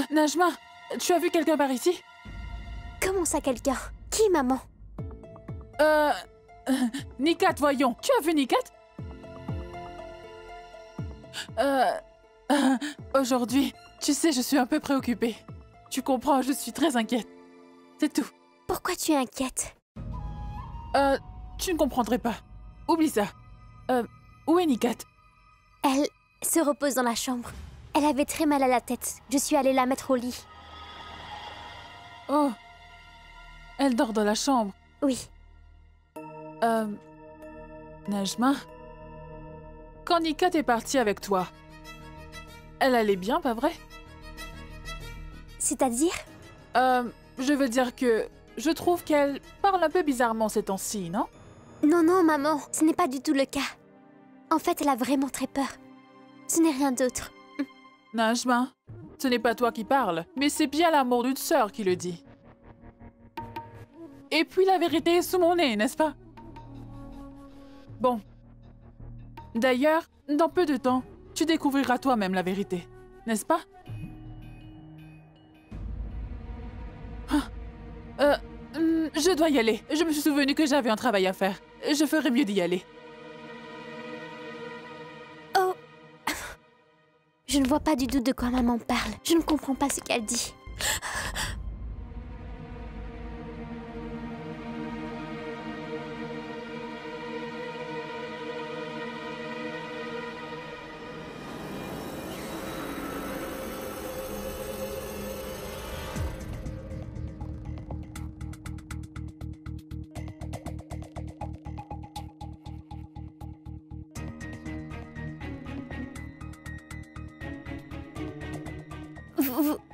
Najma, tu as vu quelqu'un par ici? Comment ça, quelqu'un? Qui, maman? Euh... Nikat, voyons. Tu as vu Nikat? Aujourd'hui, tu sais, je suis un peu préoccupée. Tu comprends, je suis très inquiète. C'est tout. Pourquoi tu es inquiète? Tu ne comprendrais pas. Oublie ça. Où est Nikat? Elle se repose dans la chambre. Elle avait très mal à la tête. Je suis allée la mettre au lit. Oh. Elle dort dans la chambre. Oui. Najma? Quand Nikat est partie avec toi, elle allait bien, pas vrai? C'est-à-dire? Je veux dire que je trouve qu'elle parle un peu bizarrement ces temps-ci, non? Non, non, maman, ce n'est pas du tout le cas. En fait, elle a vraiment très peur. Ce n'est rien d'autre. Najma, ce n'est pas toi qui parles, mais c'est bien l'amour d'une sœur qui le dit. Et puis la vérité est sous mon nez, n'est-ce pas? Bon. D'ailleurs, dans peu de temps, tu découvriras toi-même la vérité, n'est-ce pas? Je dois y aller. Je me suis souvenu que j'avais un travail à faire. Je ferais mieux d'y aller. Oh. Je ne vois pas du tout de quoi maman parle. Je ne comprends pas ce qu'elle dit.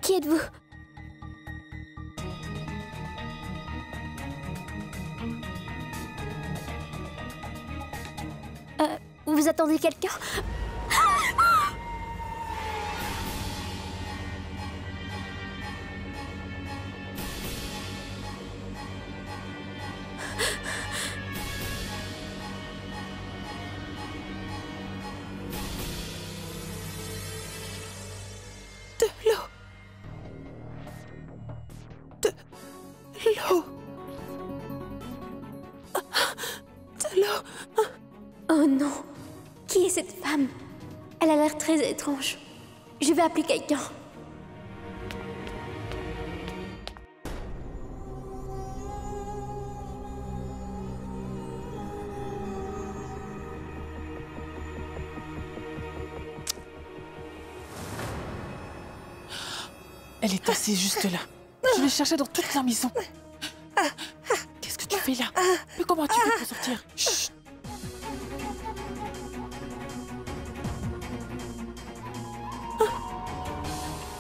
Qui êtes-vous? Vous attendez quelqu'un? De l'eau. De l'eau. Oh non. Qui est cette femme? Elle a l'air très étrange. Je vais appeler quelqu'un. Elle est assise juste là. Je l'ai cherchée dans toute la maison. Qu'est-ce que tu fais là? Mais comment tu fais pour sortir? Chut.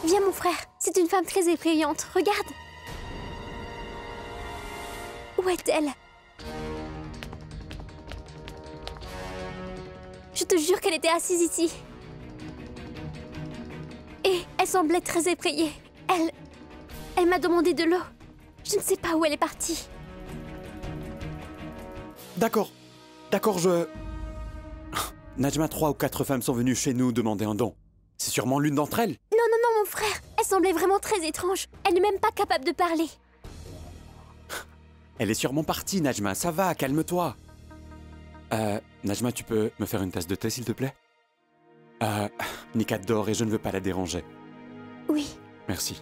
Viens, mon frère. C'est une femme très effrayante. Regarde. Où est-elle? Je te jure qu'elle était assise ici. Et elle semblait très effrayée. Elle m'a demandé de l'eau. Je ne sais pas où elle est partie. D'accord, je... Najma, 3 ou 4 femmes sont venues chez nous demander un don. C'est sûrement l'une d'entre elles. Non, non, non, mon frère. Elle semblait vraiment très étrange. Elle n'est même pas capable de parler. Elle est sûrement partie, Najma. Ça va, calme-toi. Najma, tu peux me faire une tasse de thé, s'il te plaît? Nikat dort et je ne veux pas la déranger. Oui. Merci.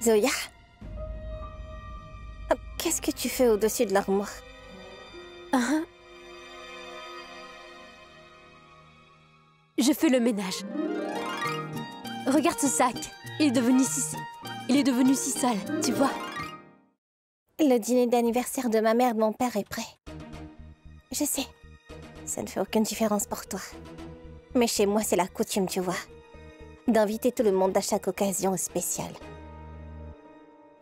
Zoya? Qu'est-ce que tu fais au-dessus de l'armoire? Je fais le ménage. Regarde ce sac. Il est devenu si Il est devenu si sale, tu vois. Le dîner d'anniversaire de ma mère et de mon père est prêt. Je sais, ça ne fait aucune différence pour toi. Mais chez moi, c'est la coutume, tu vois, d'inviter tout le monde à chaque occasion spéciale.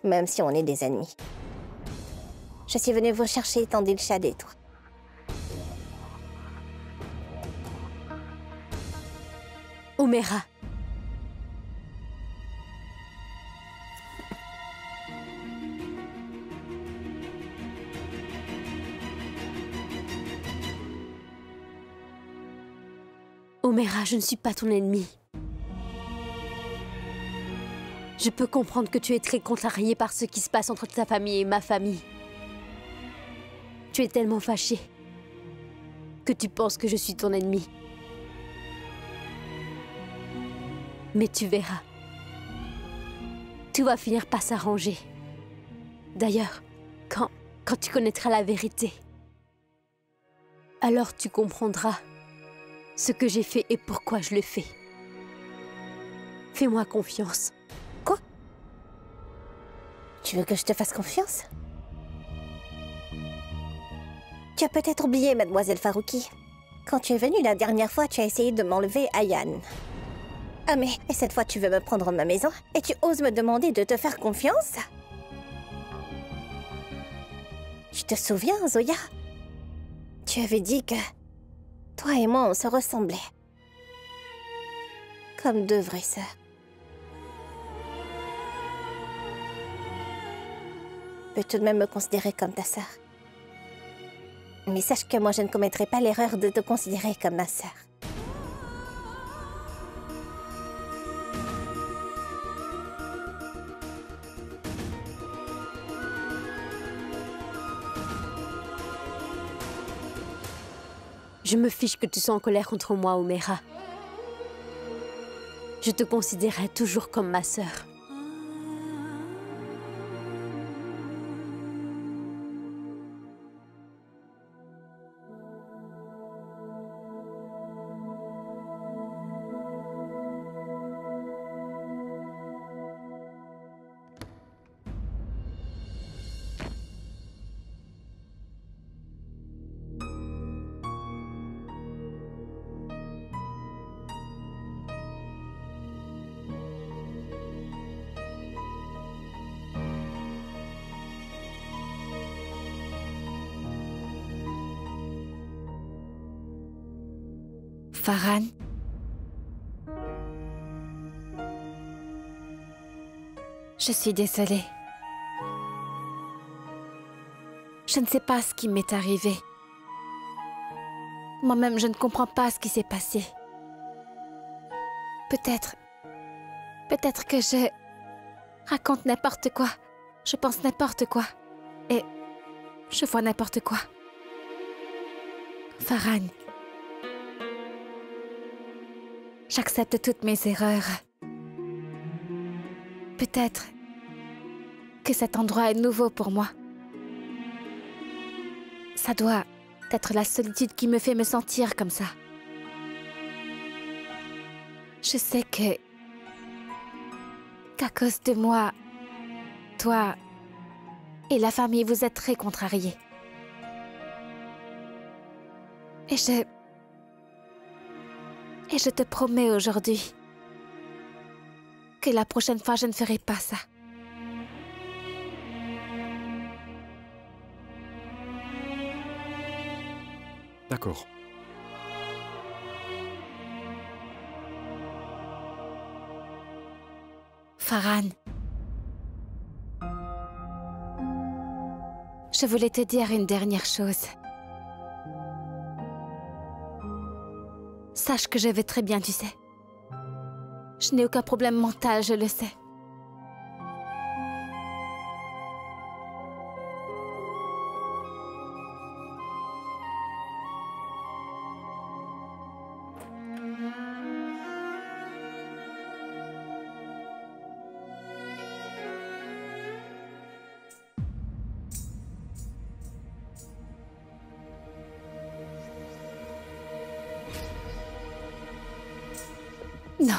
Même si on est des ennemis. Je suis venue vous chercher tandis le chat et toi. Omera. Omera, je ne suis pas ton ennemi. Je peux comprendre que tu es très contrariée par ce qui se passe entre ta famille et ma famille. Tu es tellement fâchée que tu penses que je suis ton ennemi. Mais tu verras. Tout va finir par s'arranger. D'ailleurs, quand tu connaîtras la vérité, alors tu comprendras ce que j'ai fait et pourquoi je le fais. Fais-moi confiance. Quoi? Tu veux que je te fasse confiance? Tu as peut-être oublié, mademoiselle Farouki. Quand tu es venue la dernière fois, tu as essayé de m'enlever Ayane. Ah mais, et cette fois tu veux me prendre ma maison et tu oses me demander de te faire confiance? Tu te souviens, Zoya? Tu avais dit que toi et moi, on se ressemblait. Comme deux vraies sœurs. Tu peux tout de même me considérer comme ta sœur. Mais sache que moi, je ne commettrai pas l'erreur de te considérer comme ma sœur. Je me fiche que tu sois en colère contre moi, Omera. Je te considérerai toujours comme ma sœur. Farhan? Je suis désolée. Je ne sais pas ce qui m'est arrivé. Moi-même, je ne comprends pas ce qui s'est passé. Peut-être que je raconte n'importe quoi. Je pense n'importe quoi. Et je vois n'importe quoi. Farhan. J'accepte toutes mes erreurs. Peut-être que cet endroit est nouveau pour moi. Ça doit être la solitude qui me fait me sentir comme ça. Je sais qu'à cause de moi, toi et la famille, vous êtes très contrariés. Et je te promets aujourd'hui que la prochaine fois, je ne ferai pas ça. D'accord. Farhan, je voulais te dire une dernière chose. Sache que je vais très bien, tu sais. Je n'ai aucun problème mental, je le sais. Non.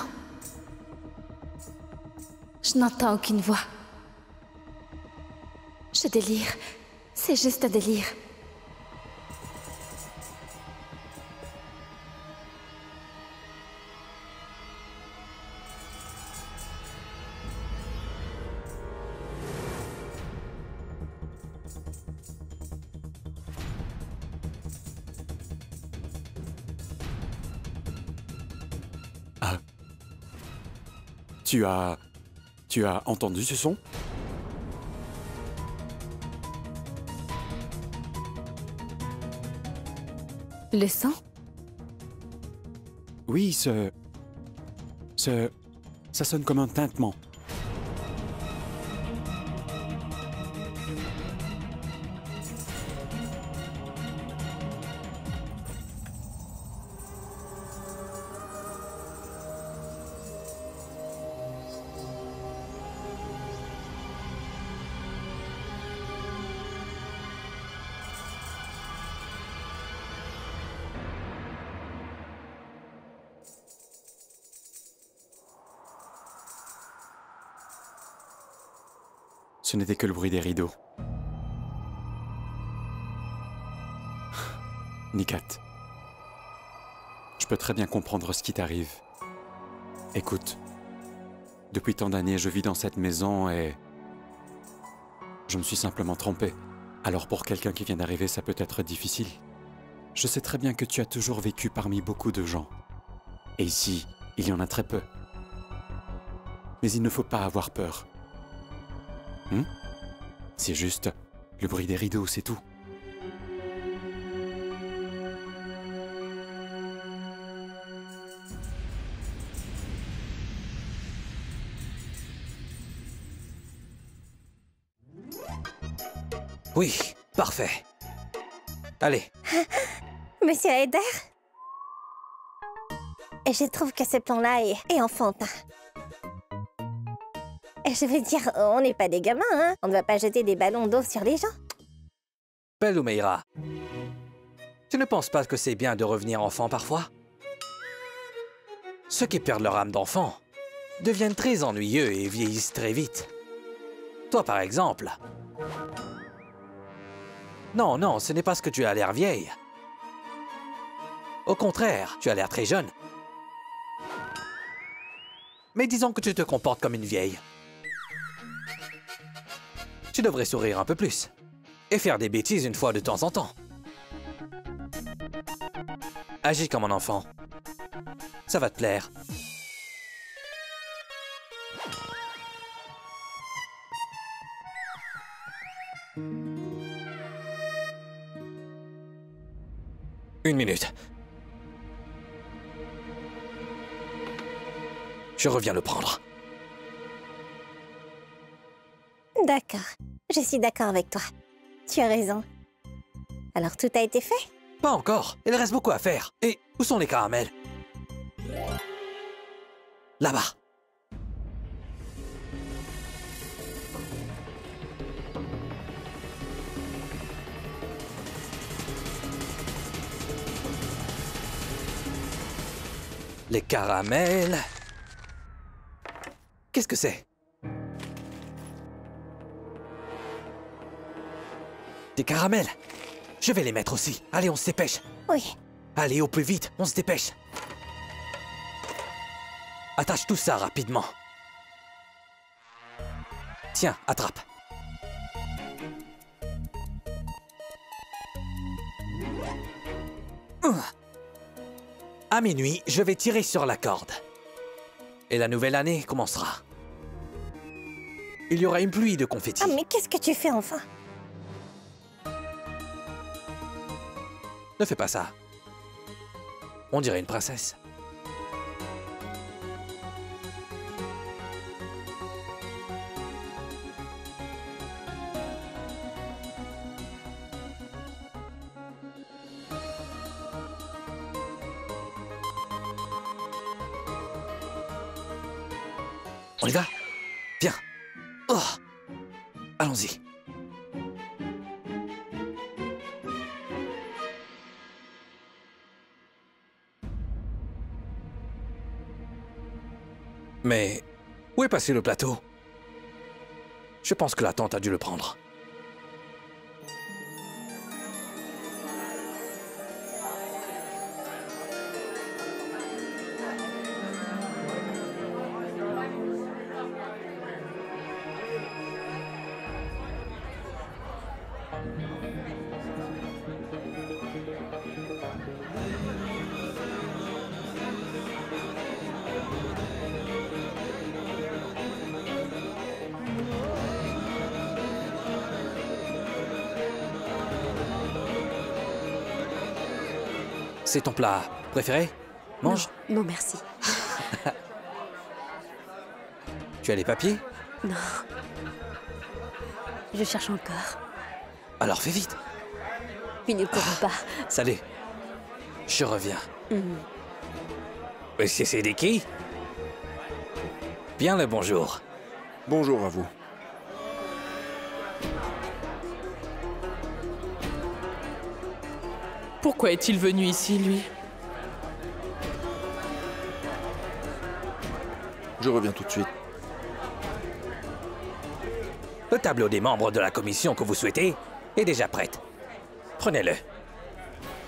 Je n'entends aucune voix. Je délire. C'est juste un délire. Ah. Tu as entendu ce son? Le sang? Oui, ça sonne comme un tintement. Ce n'était que le bruit des rideaux. Nikat, je peux très bien comprendre ce qui t'arrive. Écoute, depuis tant d'années, je vis dans cette maison et je me suis simplement trompé. Alors pour quelqu'un qui vient d'arriver, ça peut être difficile. Je sais très bien que tu as toujours vécu parmi beaucoup de gens. Et ici, il y en a très peu. Mais il ne faut pas avoir peur. C'est juste le bruit des rideaux, c'est tout. Oui, parfait. Allez. Monsieur Haider? Et je trouve que ce plan-là est enfantin. Et je veux dire, on n'est pas des gamins, hein? On ne va pas jeter des ballons d'eau sur les gens. Belle Humeira, tu ne penses pas que c'est bien de revenir enfant parfois? Ceux qui perdent leur âme d'enfant deviennent très ennuyeux et vieillissent très vite. Toi, par exemple. Non, non, ce n'est parce que tu as l'air vieille. Au contraire, tu as l'air très jeune. Mais disons que tu te comportes comme une vieille. Tu devrais sourire un peu plus. Et faire des bêtises une fois de temps en temps. Agis comme un enfant. Ça va te plaire. Une minute. Je reviens le prendre. D'accord. Je suis d'accord avec toi. Tu as raison. Alors tout a été fait? Pas encore. Il reste beaucoup à faire. Et où sont les caramels? Là-bas. Les caramels... Qu'est-ce que c'est? Des caramels. Je vais les mettre aussi. Allez, on se dépêche. Oui. Allez, au plus vite, on se dépêche. Attache tout ça rapidement. Tiens, attrape. À minuit, je vais tirer sur la corde. Et la nouvelle année commencera. Il y aura une pluie de confettis. Ah, mais qu'est-ce que tu fais enfin? Ne fais pas ça. On dirait une princesse. On y va? Viens. Oh. Allons-y. Mais où est passé le plateau? Je pense que la tante a dû le prendre. C'est ton plat préféré? Mange. Non, non, merci. Tu as les papiers? Non. Je cherche encore. Alors fais vite. Ils ne pourront pas. Salut. Je reviens. Monsieur Siddiqui? Bien le bonjour. Bonjour à vous. Pourquoi est-il venu ici, lui? Je reviens tout de suite. Le tableau des membres de la commission que vous souhaitez est déjà prête. Prenez-le.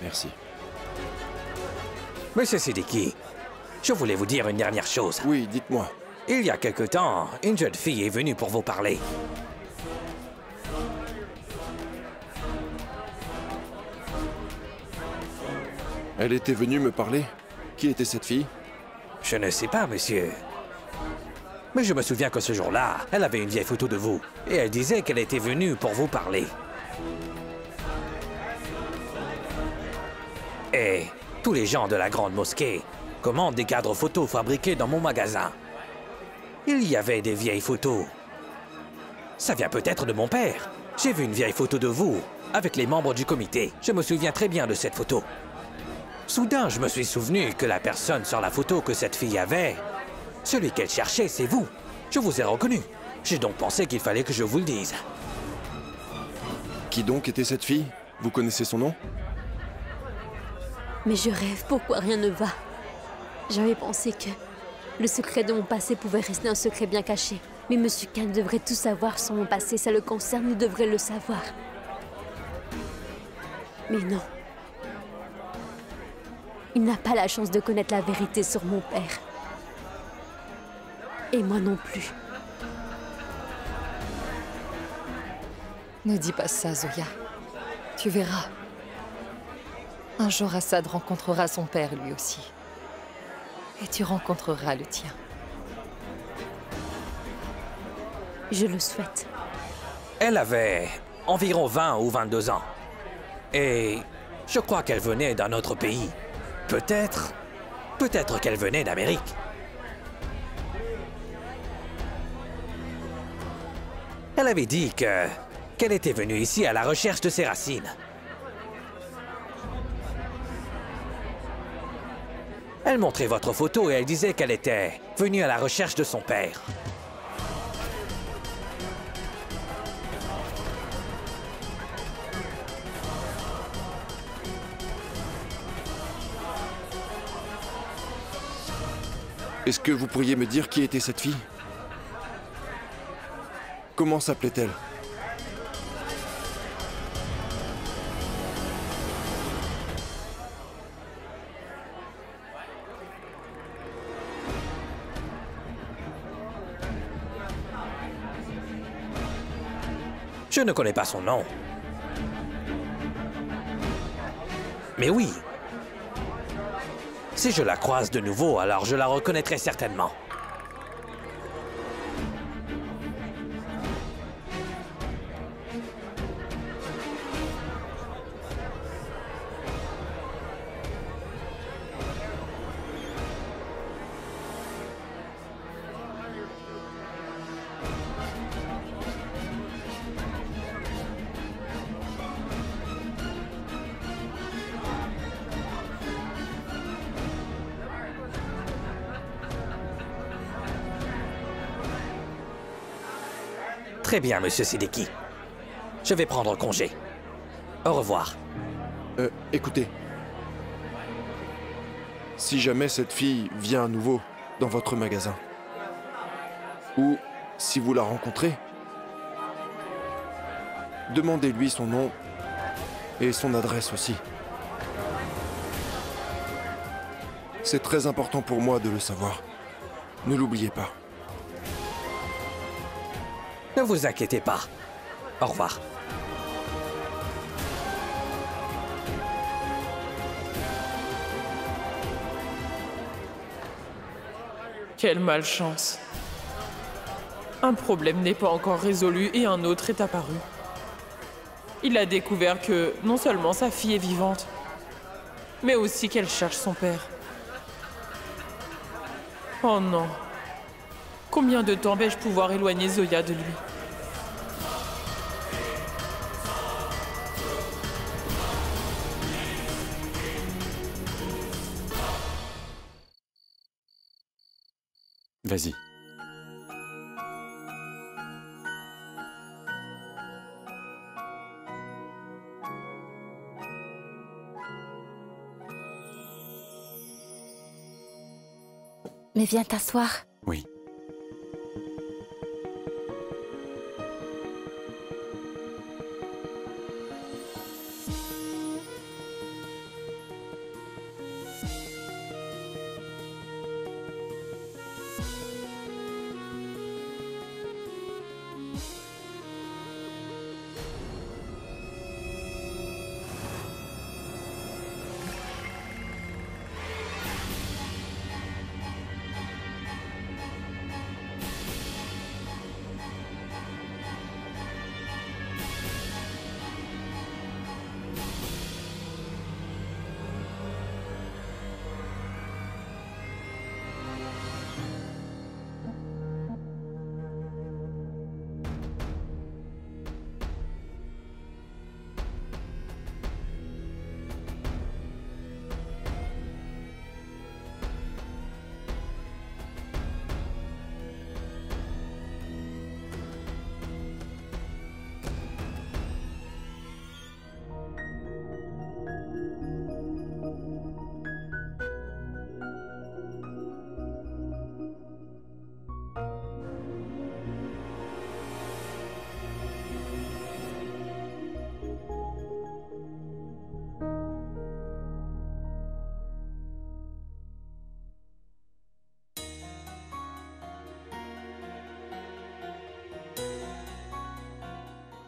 Merci. Monsieur Siddiqui, je voulais vous dire une dernière chose. Oui, dites-moi. Il y a quelque temps, une jeune fille est venue pour vous parler. Elle était venue me parler? Qui était cette fille? Je ne sais pas, monsieur. Mais je me souviens que ce jour-là, elle avait une vieille photo de vous. Et elle disait qu'elle était venue pour vous parler. Et tous les gens de la grande mosquée commandent des cadres photos fabriqués dans mon magasin. Il y avait des vieilles photos. Ça vient peut-être de mon père. J'ai vu une vieille photo de vous avec les membres du comité. Je me souviens très bien de cette photo. Soudain, je me suis souvenu que la personne sur la photo que cette fille avait, celui qu'elle cherchait, c'est vous. Je vous ai reconnu. J'ai donc pensé qu'il fallait que je vous le dise. Qui donc était cette fille? Vous connaissez son nom? Mais je rêve, pourquoi rien ne va? J'avais pensé que le secret de mon passé pouvait rester un secret bien caché. Mais Monsieur Khan devrait tout savoir sur mon passé, ça le concerne, il devrait le savoir. Mais non. Il n'a pas la chance de connaître la vérité sur mon père. Et moi non plus. Ne dis pas ça, Zoya. Tu verras. Un jour, Assad rencontrera son père, lui aussi. Et tu rencontreras le tien. Je le souhaite. Elle avait environ 20 ou 22 ans. Et je crois qu'elle venait d'un autre pays. Peut-être qu'elle venait d'Amérique. Elle avait dit qu'elle était venue ici à la recherche de ses racines. Elle montrait votre photo et elle disait qu'elle était venue à la recherche de son père. Est-ce que vous pourriez me dire qui était cette fille? Comment s'appelait-elle? Je ne connais pas son nom. Mais oui. Si je la croise de nouveau, alors je la reconnaîtrai certainement. Très bien, Monsieur Siddiqui. Je vais prendre congé. Au revoir. Écoutez. Si jamais cette fille vient à nouveau dans votre magasin, ou si vous la rencontrez, Demandez-lui son nom et son adresse aussi. C'est très important pour moi de le savoir. Ne l'oubliez pas. Ne vous inquiétez pas. Au revoir. Quelle malchance. Un problème n'est pas encore résolu et un autre est apparu. Il a découvert que non seulement sa fille est vivante, mais aussi qu'elle cherche son père. Oh non. Combien de temps vais-je pouvoir éloigner Zoya de lui? Vas-y. Mais viens t'asseoir. Oui.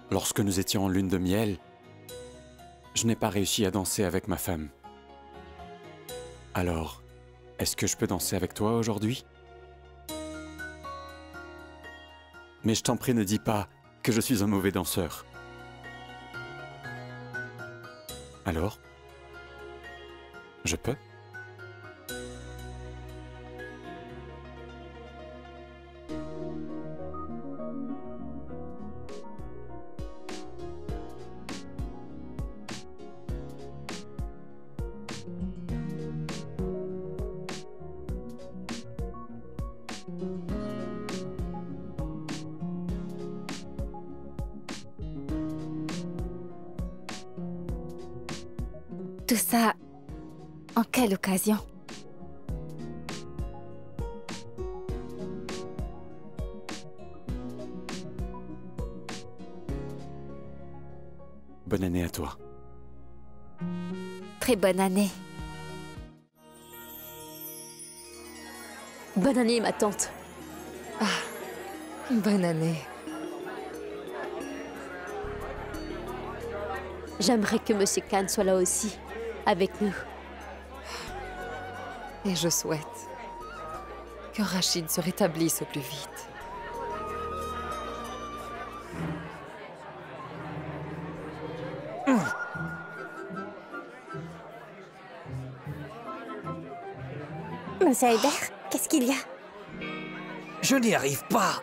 Lorsque nous étions en lune de miel, je n'ai pas réussi à danser avec ma femme. Alors, est-ce que je peux danser avec toi aujourd'hui? Mais je t'en prie, ne dis pas que je suis un mauvais danseur. Alors? Je peux? Tout ça, en quelle occasion? Bonne année à toi. Très bonne année. Bonne année, ma tante. Bonne année. J'aimerais que Monsieur Khan soit là aussi, avec nous. Et je souhaite que Rachid se rétablisse au plus vite. Monsieur Haider, qu'est-ce qu'il y a? Je n'y arrive pas.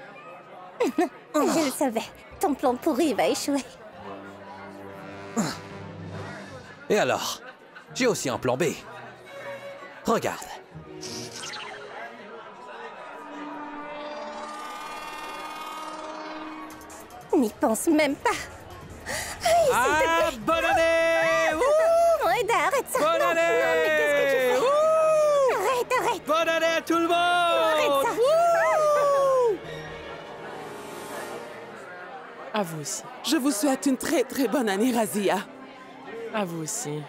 Je le savais. Ton plan pourri va échouer. Et alors? J'ai aussi un plan B. Regarde. N'y pense même pas. Ah, bonne année! Oh, Haider, arrête ça. Bonne Non, année! non, mais qu'est-ce que tu fais? Arrête, arrête. Bonne année à tout le monde! Arrête ça. À vous aussi. Je vous souhaite une très très bonne année, Razia. À vous aussi.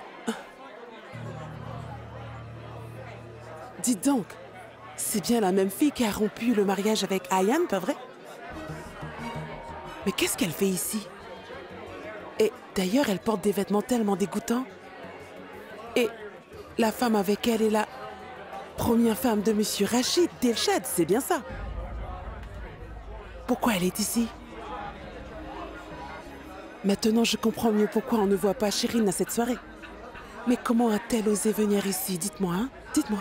Dites donc, c'est bien la même fille qui a rompu le mariage avec Ayan, pas vrai? Mais qu'est-ce qu'elle fait ici? Et d'ailleurs, elle porte des vêtements tellement dégoûtants. Et la femme avec elle est la première femme de Monsieur Rachid Delshad, c'est bien ça? Pourquoi elle est ici? Maintenant, je comprends mieux pourquoi on ne voit pas Shirin à cette soirée. Mais comment a-t-elle osé venir ici? Dites-moi, hein? Dites-moi.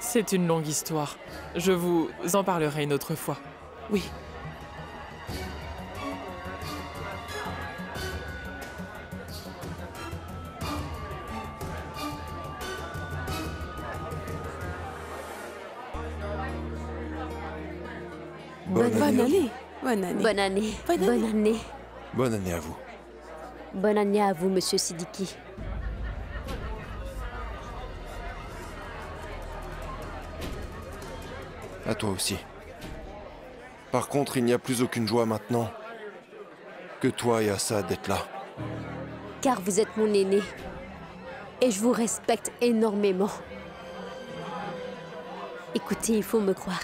C'est une longue histoire. Je vous en parlerai une autre fois. Oui. Bonne année. Bonne année. Bonne année. Bonne année. Bonne année. Bonne année à vous. Bonne année à vous, Monsieur Siddiqui. À toi aussi. Par contre, il n'y a plus aucune joie maintenant que toi et Assad d'être là. Car vous êtes mon aîné. Et je vous respecte énormément. Écoutez, il faut me croire.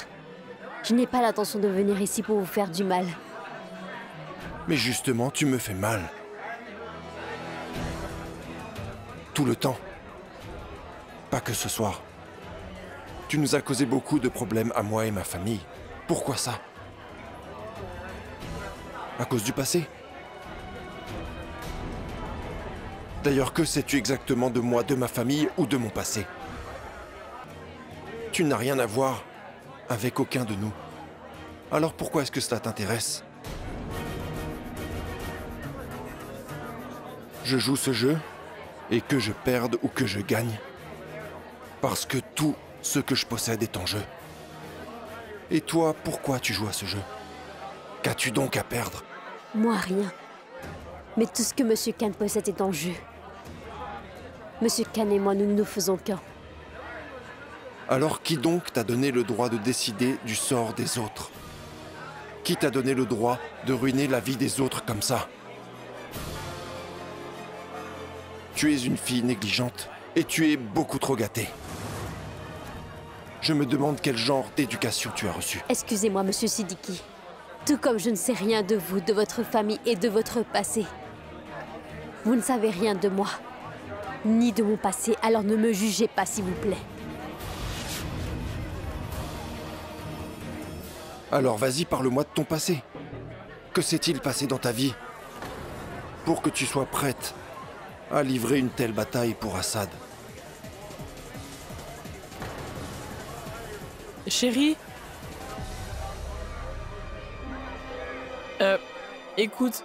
Je n'ai pas l'intention de venir ici pour vous faire du mal. Mais justement, tu me fais mal. Tout le temps. Pas que ce soir. Tu nous as causé beaucoup de problèmes à moi et ma famille. Pourquoi ça? À cause du passé? D'ailleurs, que sais-tu exactement de moi, de ma famille ou de mon passé? Tu n'as rien à voir avec aucun de nous. Alors pourquoi est-ce que cela t'intéresse? Je joue ce jeu, et que je perde ou que je gagne, parce que tout ce que je possède est en jeu. Et toi, pourquoi tu joues à ce jeu? Qu'as-tu donc à perdre? Moi, rien. Mais tout ce que Monsieur Khan possède est en jeu. Monsieur Khan et moi, nous ne nous faisons qu'un. Alors qui donc t'a donné le droit de décider du sort des autres? Qui t'a donné le droit de ruiner la vie des autres comme ça? Tu es une fille négligente et tu es beaucoup trop gâtée. Je me demande quel genre d'éducation tu as reçu. Excusez-moi, Monsieur Siddiqui. Tout comme je ne sais rien de vous, de votre famille et de votre passé. Vous ne savez rien de moi, ni de mon passé, alors ne me jugez pas, s'il vous plaît. Alors vas-y, parle-moi de ton passé. Que s'est-il passé dans ta vie pour que tu sois prête à livrer une telle bataille pour Assad? Chérie? Écoute...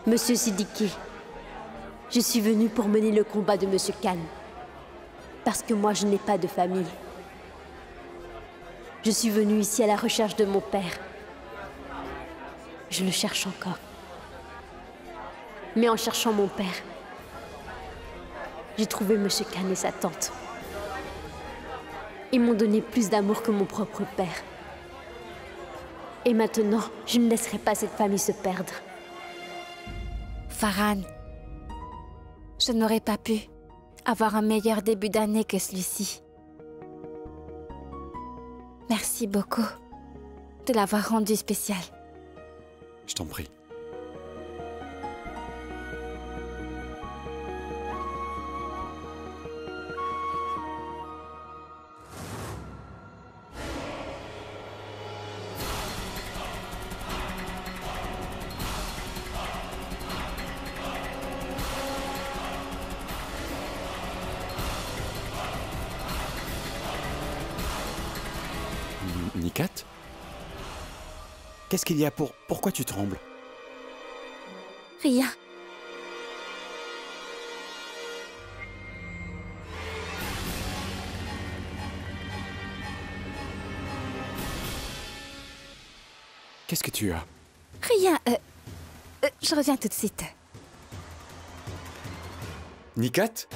Monsieur Siddiqui, je suis venue pour mener le combat de Monsieur Khan. Parce que moi, je n'ai pas de famille. Je suis venue ici à la recherche de mon père. Je le cherche encore. Mais en cherchant mon père, j'ai trouvé Monsieur Khan et sa tante. Ils m'ont donné plus d'amour que mon propre père. Et maintenant, je ne laisserai pas cette famille se perdre. Farhan, je n'aurais pas pu avoir un meilleur début d'année que celui-ci. Merci beaucoup de l'avoir rendu spécial. Je t'en prie. Nikat? Qu'est-ce qu'il y a pour... Pourquoi tu trembles? Rien. Qu'est-ce que tu as? Rien. Je reviens tout de suite. Nikat?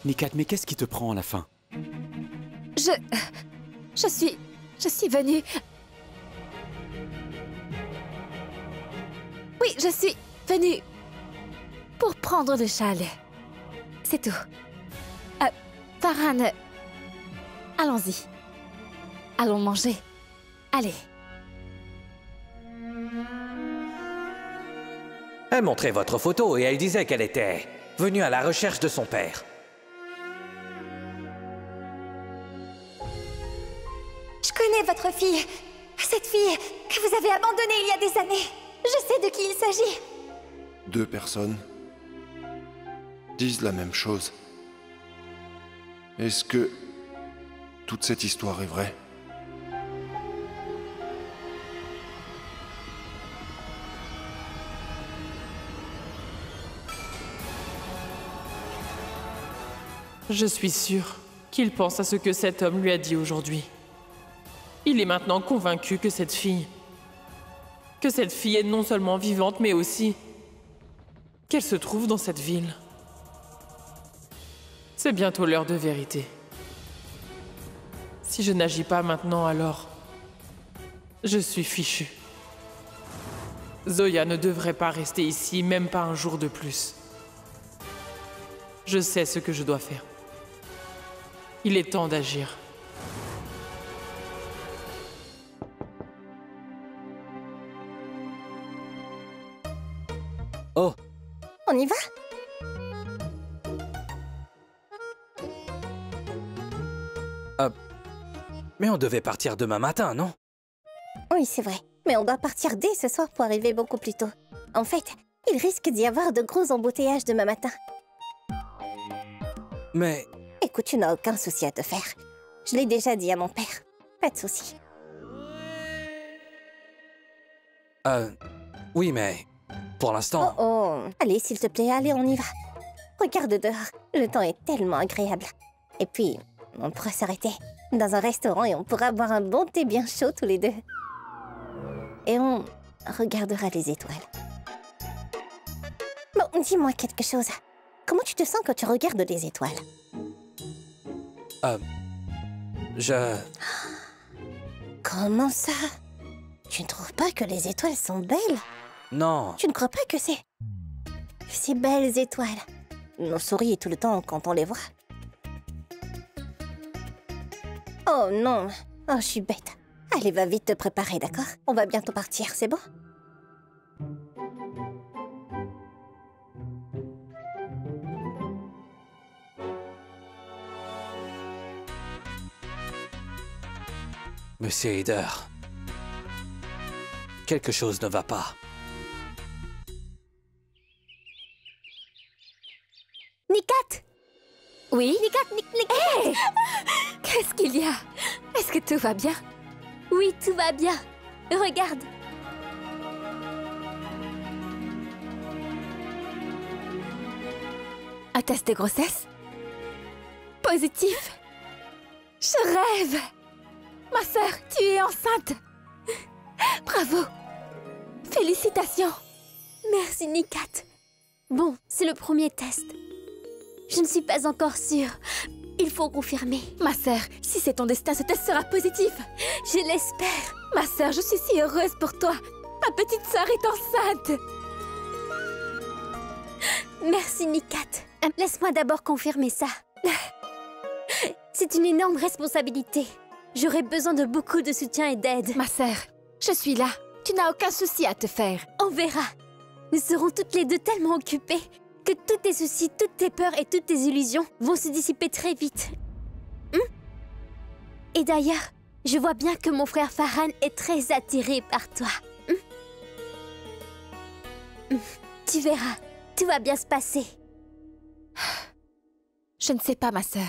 Nikat, mais qu'est-ce qui te prend à la fin? Je suis venue... Oui, je suis venue pour prendre le châle. C'est tout. Farhan, allons-y. Allons manger. Allez. Elle montrait votre photo et elle disait qu'elle était venue à la recherche de son père. Je connais votre fille. Cette fille que vous avez abandonnée il y a des années. Je sais de qui il s'agit. 2 personnes disent la même chose. Est-ce que toute cette histoire est vraie? Je suis sûre qu'il pense à ce que cet homme lui a dit aujourd'hui. Il est maintenant convaincu que cette fille est non seulement vivante, mais aussi qu'elle se trouve dans cette ville. C'est bientôt l'heure de vérité. Si je n'agis pas maintenant, alors je suis fichue. Zoya ne devrait pas rester ici, même pas un jour de plus. Je sais ce que je dois faire. Il est temps d'agir. Oh, On y va? mais on devait partir demain matin, non? Oui, c'est vrai. Mais on doit partir dès ce soir pour arriver beaucoup plus tôt. En fait, il risque d'y avoir de gros embouteillages demain matin. Mais Écoute, tu n'as aucun souci à te faire. Je l'ai déjà dit à mon père. Pas de souci. oui, mais pour l'instant... Oh, allez, s'il te plaît, allez, on y va. Regarde dehors, le temps est tellement agréable. Et puis, on pourra s'arrêter dans un restaurant et on pourra boire un bon thé bien chaud tous les deux. Et on regardera les étoiles. Bon, dis-moi quelque chose. Comment tu te sens quand tu regardes les étoiles? Comment ça? Tu ne trouves pas que les étoiles sont belles? Non. Tu ne crois pas que c'est... Ces belles étoiles. On sourit tout le temps quand on les voit. Oh non. Oh, je suis bête. Allez, va vite te préparer, d'accord? On va bientôt partir, c'est bon? Monsieur Heider, quelque chose ne va pas. Nikat! Oui? Nikat! Hé! Qu'est-ce qu'il y a? Est-ce que tout va bien? Oui, tout va bien. Regarde. Un test de grossesse? Positif? Je rêve! Ma sœur, tu es enceinte! Bravo! Félicitations! Merci, Nikat. Bon, c'est le premier test. Je ne suis pas encore sûre. Il faut confirmer. Ma sœur, si c'est ton destin, ce test sera positif! Je l'espère. Ma sœur, je suis si heureuse pour toi! Ma petite sœur est enceinte! Merci, Nikat. Laisse-moi d'abord confirmer ça. C'est une énorme responsabilité. J'aurai besoin de beaucoup de soutien et d'aide. Ma sœur, je suis là. Tu n'as aucun souci à te faire. On verra. Nous serons toutes les deux tellement occupées que tous tes soucis, toutes tes peurs et toutes tes illusions vont se dissiper très vite. Et d'ailleurs, je vois bien que mon frère Farhan est très attiré par toi. Tu verras, tout va bien se passer. Je ne sais pas, ma sœur.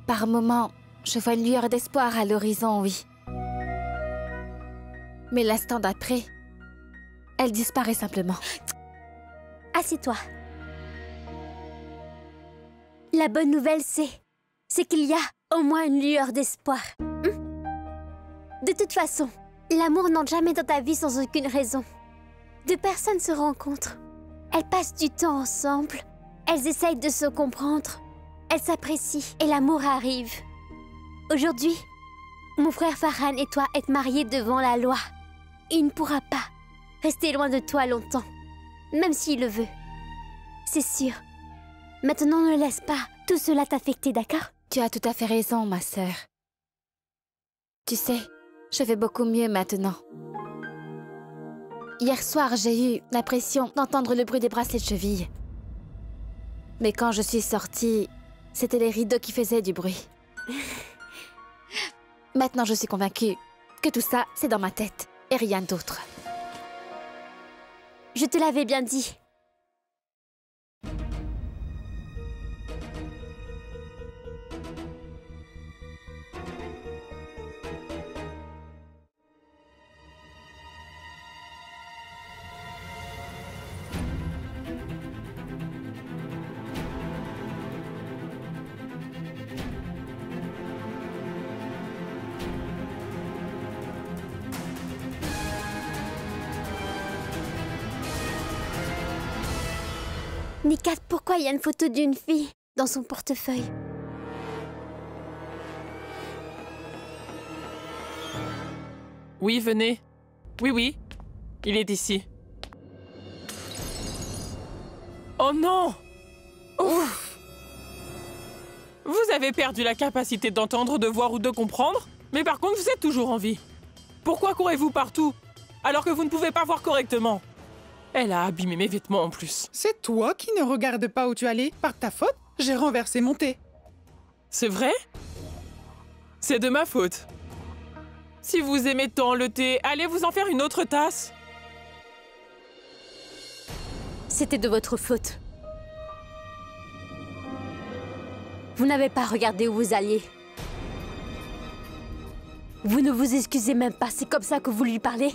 Par moments, je vois une lueur d'espoir à l'horizon, oui. Mais l'instant d'après, elle disparaît simplement. Assieds-toi. La bonne nouvelle, c'est qu'il y a au moins une lueur d'espoir. De toute façon, l'amour n'entre jamais dans ta vie sans aucune raison. Deux personnes se rencontrent. Elles passent du temps ensemble. Elles essayent de se comprendre. Elles s'apprécient et l'amour arrive. Aujourd'hui, mon frère Farhan et toi êtes mariés devant la loi. Il ne pourra pas rester loin de toi longtemps, même s'il le veut. C'est sûr. Maintenant, ne laisse pas tout cela t'affecter, d'accord? Tu as tout à fait raison, ma sœur. Tu sais, je vais beaucoup mieux maintenant. Hier soir, j'ai eu l'impression d'entendre le bruit des bracelets de cheville. Mais quand je suis sortie, c'était les rideaux qui faisaient du bruit. Maintenant, je suis convaincue que tout ça, c'est dans ma tête et rien d'autre. Je te l'avais bien dit. Nikat, pourquoi il y a une photo d'une fille dans son portefeuille? Oui, venez. Oui, il est ici. Oh non! Ouf! Vous avez perdu la capacité d'entendre, de voir ou de comprendre, mais par contre, vous êtes toujours en vie. Pourquoi courez-vous partout, alors que vous ne pouvez pas voir correctement? Elle a abîmé mes vêtements en plus. C'est toi qui ne regardes pas où tu allais. Par ta faute, j'ai renversé mon thé. C'est vrai? C'est de ma faute. Si vous aimez tant le thé, allez vous en faire une autre tasse. C'était de votre faute. Vous n'avez pas regardé où vous alliez. Vous ne vous excusez même pas, c'est comme ça que vous lui parlez?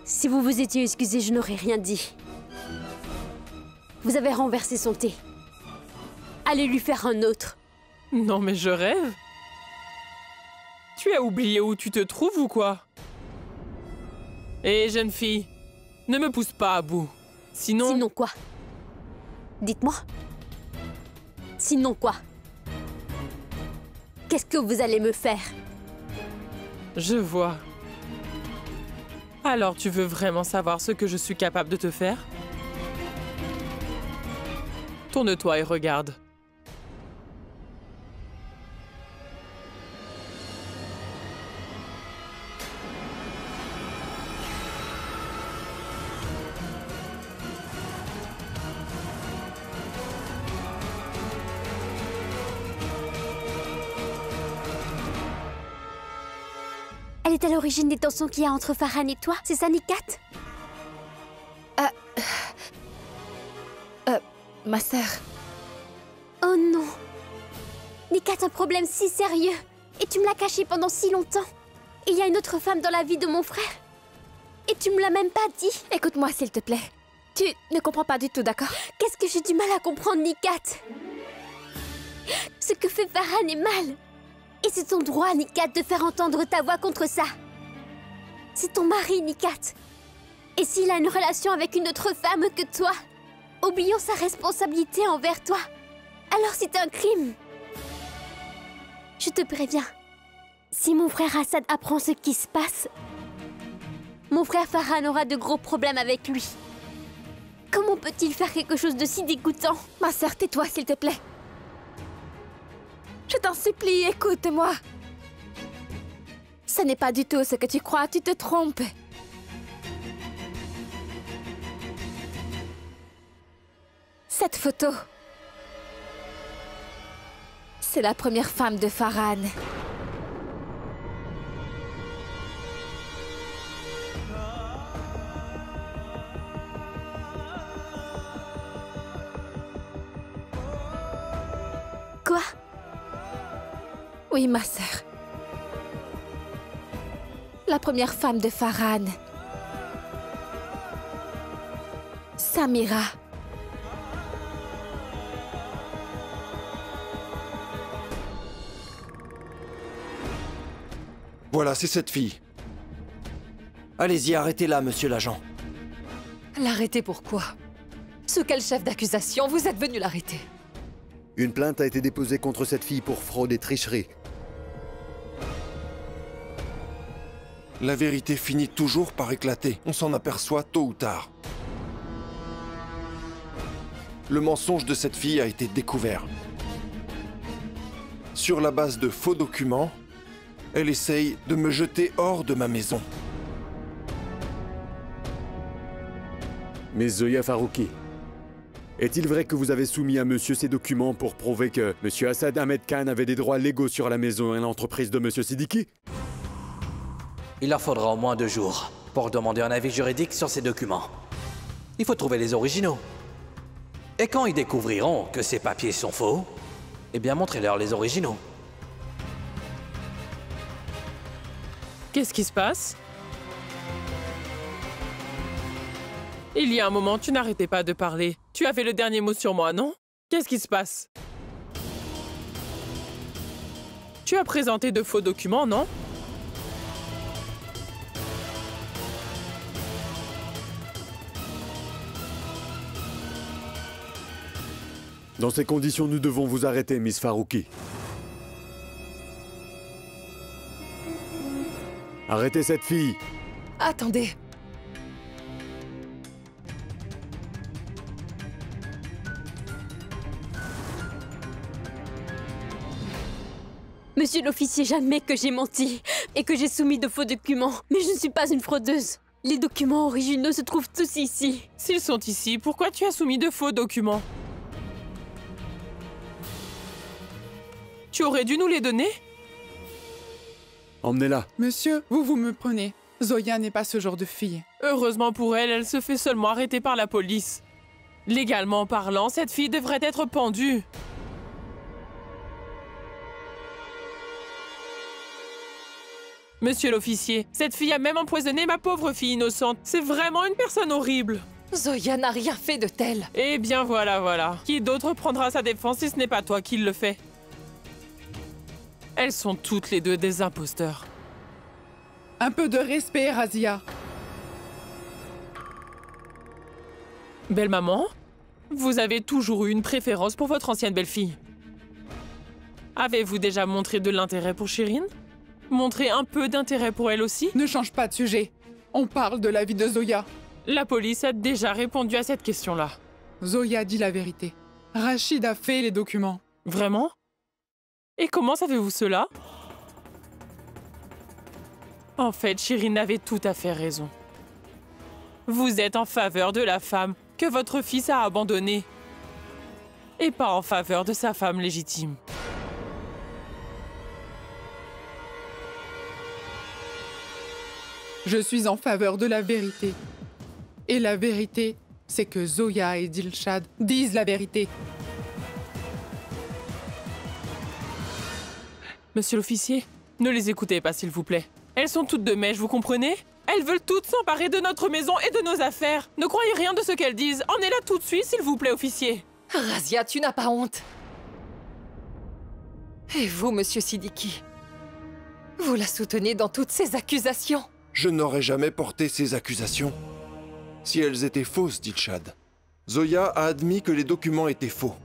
Si vous vous étiez excusé, je n'aurais rien dit. Vous avez renversé son thé. Allez lui faire un autre. Non mais je rêve. Tu as oublié où tu te trouves ou quoi? Hé, jeune fille, ne me pousse pas à bout. Sinon... Sinon quoi? Dites-moi. Sinon quoi? Qu'est-ce que vous allez me faire? Je vois. Alors tu veux vraiment savoir ce que je suis capable de te faire? Tourne-toi et regarde. Elle est à l'origine des tensions qu'il y a entre Farhan et toi, c'est ça, Nikat? Ma sœur. Oh non! Nikat, un problème si sérieux! Et tu me l'as caché pendant si longtemps! Il y a une autre femme dans la vie de mon frère! Et tu me l'as même pas dit! Écoute-moi, s'il te plaît. Tu ne comprends pas du tout, d'accord? Qu'est-ce que j'ai du mal à comprendre, Nikat? Ce que fait Farhan est mal! Et c'est ton droit, Nikat, de faire entendre ta voix contre ça! C'est ton mari, Nikat! Et s'il a une relation avec une autre femme que toi, oublions sa responsabilité envers toi! Alors c'est un crime! Je te préviens, si mon frère Assad apprend ce qui se passe, mon frère Farhan aura de gros problèmes avec lui. Comment peut-il faire quelque chose de si dégoûtant? Ma sœur, tais-toi, s'il te plaît. Je t'en supplie, écoute-moi. Ce n'est pas du tout ce que tu crois, tu te trompes. Cette photo, C'est la première femme de Farhan. Quoi? Oui, ma sœur. La première femme de Farhan. Samira. Voilà, c'est cette fille. Allez-y, arrêtez-la, monsieur l'agent. L'arrêter pourquoi? Sous quel chef d'accusation vous êtes venu l'arrêter? Une plainte a été déposée contre cette fille pour fraude et tricherie. La vérité finit toujours par éclater. On s'en aperçoit tôt ou tard. Le mensonge de cette fille a été découvert. Sur la base de faux documents, elle essaye de me jeter hors de ma maison. Mais Zoya Farouki, est-il vrai que vous avez soumis à monsieur ces documents pour prouver que monsieur Assad Ahmed Khan avait des droits légaux sur la maison et l'entreprise de monsieur Siddiqui? Il leur faudra au moins 2 jours pour demander un avis juridique sur ces documents. Il faut trouver les originaux. Et quand ils découvriront que ces papiers sont faux, eh bien montrez-leur les originaux. Qu'est-ce qui se passe? Il y a un moment, tu n'arrêtais pas de parler. Tu avais le dernier mot sur moi, non? Qu'est-ce qui se passe? Tu as présenté de faux documents, non? Dans ces conditions, nous devons vous arrêter, Miss Farouki. Arrêtez cette fille. Attendez. Monsieur l'officier, j'admets que j'ai menti et que j'ai soumis de faux documents. Mais je ne suis pas une fraudeuse. Les documents originaux se trouvent tous ici. S'ils sont ici, pourquoi tu as soumis de faux documents? Tu aurais dû nous les donner? Emmenez-la. Monsieur, vous me prenez. Zoya n'est pas ce genre de fille. Heureusement pour elle, elle se fait seulement arrêter par la police. Légalement parlant, cette fille devrait être pendue. Monsieur l'officier, cette fille a même empoisonné ma pauvre fille innocente. C'est vraiment une personne horrible. Zoya n'a rien fait de tel. Eh bien voilà. Qui d'autre prendra sa défense si ce n'est pas toi qui le fais? Elles sont toutes les deux des imposteurs. Un peu de respect, Razia. Belle maman, vous avez toujours eu une préférence pour votre ancienne belle-fille. Avez-vous déjà montré de l'intérêt pour Shirin? Montré un peu d'intérêt pour elle aussi? Ne change pas de sujet. On parle de la vie de Zoya. La police a déjà répondu à cette question-là. Zoya dit la vérité. Rachid a fait les documents. Vraiment? Et comment savez-vous cela? En fait, Shirin avait tout à fait raison. Vous êtes en faveur de la femme que votre fils a abandonnée. Et pas en faveur de sa femme légitime. Je suis en faveur de la vérité. Et la vérité, c'est que Zoya et Dilshad disent la vérité. Monsieur l'officier, ne les écoutez pas, s'il vous plaît. Elles sont toutes de mèche, vous comprenez? Elles veulent toutes s'emparer de notre maison et de nos affaires. Ne croyez rien de ce qu'elles disent. Emmenez-la tout de suite, s'il vous plaît, officier. Razia, tu n'as pas honte. Et vous, monsieur Siddiqui, vous la soutenez dans toutes ces accusations? Je n'aurais jamais porté ces accusations. Si elles étaient fausses, dit Chad. Zoya a admis que les documents étaient faux.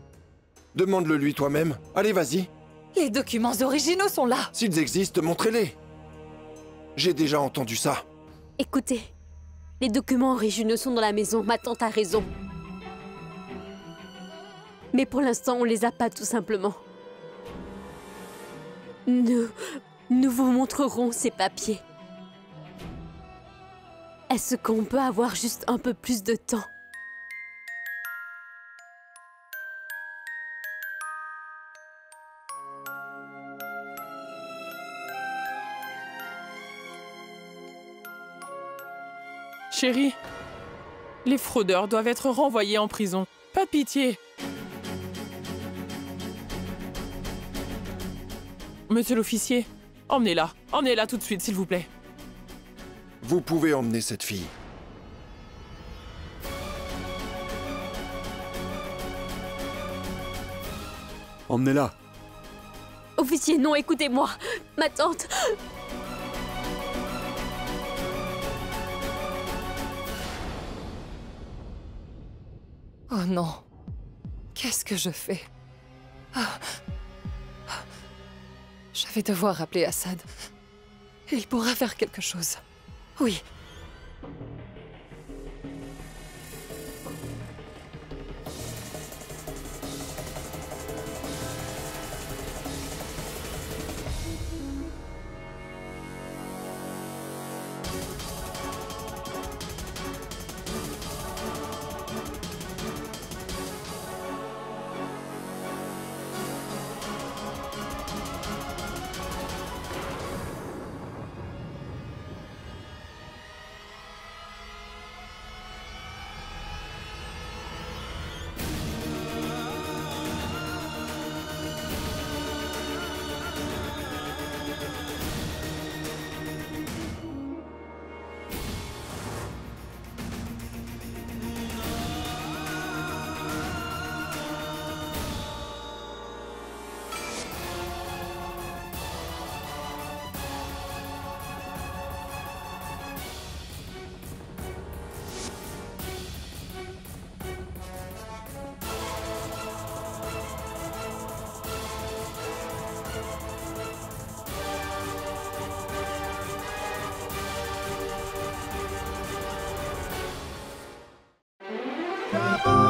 Demande-le lui toi-même. Allez, vas-y. Les documents originaux sont là. S'ils existent, montrez-les. J'ai déjà entendu ça. Écoutez, les documents originaux sont dans la maison. Ma tante a raison. Mais pour l'instant, on les a pas tout simplement. Nous vous montrerons ces papiers. Est-ce qu'on peut avoir juste un peu plus de temps? Chérie, les fraudeurs doivent être renvoyés en prison. Pas de pitié. Monsieur l'officier, emmenez-la tout de suite, s'il vous plaît. Vous pouvez emmener cette fille. Emmenez-la. Officier, non, écoutez-moi. Ma tante... Oh non. Qu'est-ce que je fais? Ah. Je vais devoir appeler Assad. Il pourra faire quelque chose. Oui. Come on.